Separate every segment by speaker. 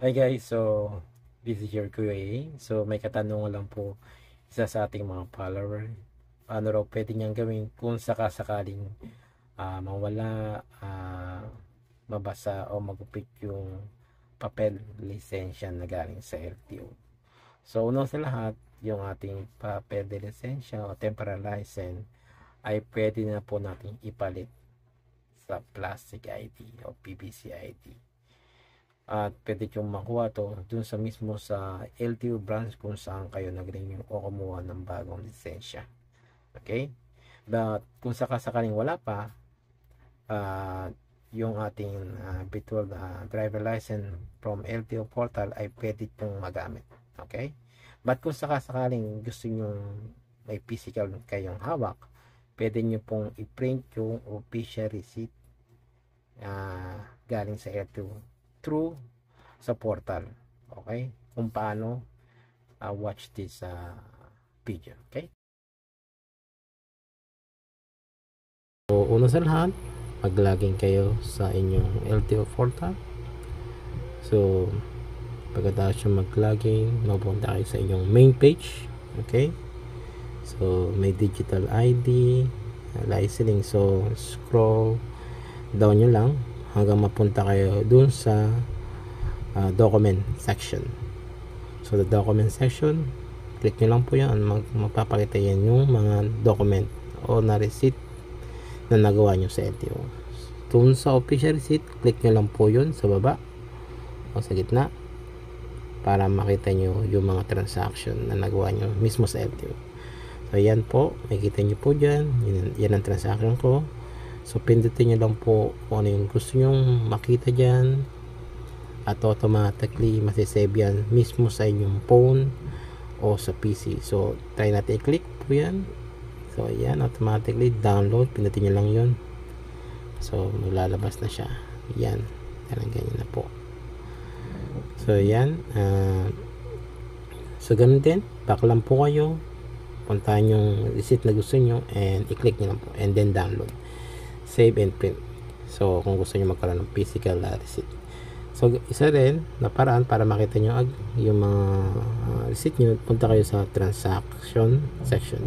Speaker 1: Hi guys, so this is your Kuya A. So may katanungan lang po isa sa ating mga follower. Paano raw pwede niyang gawin kung sakasakaling mawala, mabasa o magupit yung papel lisensya na galing sa LTO. So unang sa lahat, yung ating papel de lisensya o temporary license ay pwede na po natin ipalit sa plastic ID o PVC ID. At pwede yung makuha to dun sa mismo sa LTO branch kung saan kayo nag-renew o kumuha ng bagong lisensya. Okay? But kung sakasakaling wala pa, yung ating virtual driver license from LTO portal ay pwede pong magamit. Okay? But kung sakasakaling gusto nyo may physical kayong hawak, pwede nyo pong i-print yung official receipt galing sa LTO through sa portal. Okay? Kung paano watch this video. Okay? So, una sa lahat, mag-login kayo sa inyong LTO portal. So, pagkatapos yung mag-login, mapunta kayo sa inyong main page. Okay? So, may digital ID, licensing. So, scroll down nyo lang hanggang mapunta kayo dun sa document section. So the document section, click nyo lang po yan. Magpapakita yan yung mga document o na receipt na nagawa nyo sa LTO. Dun sa official receipt, click nyo lang po yun sa baba o sa gitna para makita nyo yung mga transaction na nagawa nyo mismo sa LTO. So yan po, makikita nyo po dyan. Yan ang transaction ko. So pindutin nyo lang po kung ano yung gusto nyo makita dyan at automatically masisave yan mismo sa inyong phone o sa PC. So try natin i-click po yan. So yan, automatically download, pindutin nyo lang yun. So maglalabas na siya. Yan, ganyan na po. So yan, so ganun din, back lang po kayo, puntahan yung receipt na gusto nyo and i-click nyo lang po and then download, save and print. So kung gusto nyo magkaroon ng physical receipt. So isa rin na paraan para makita nyo yung mga receipt nyo, punta kayo sa transaction section.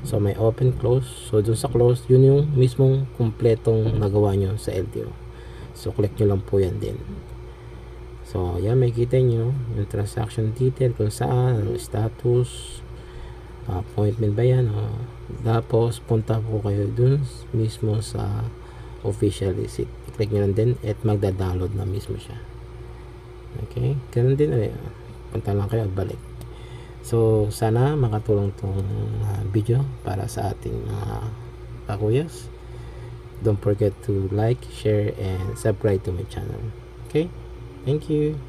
Speaker 1: So may open, close. So dun sa close, yun yung mismong kumpletong nagawa nyo sa LTO. So click nyo lang po yan din. So yan, makikita nyo yung transaction detail kung saan, status, appointment ba yan, tapos punta po kayo dun mismo sa official receipt. I-click nyo lang din at magda-download na mismo siya. Okay, ganun din, punta lang kayo at balik. So sana makatulong tong video para sa ating kakuyas. Don't forget to like, share and subscribe to my channel. Okay, thank you.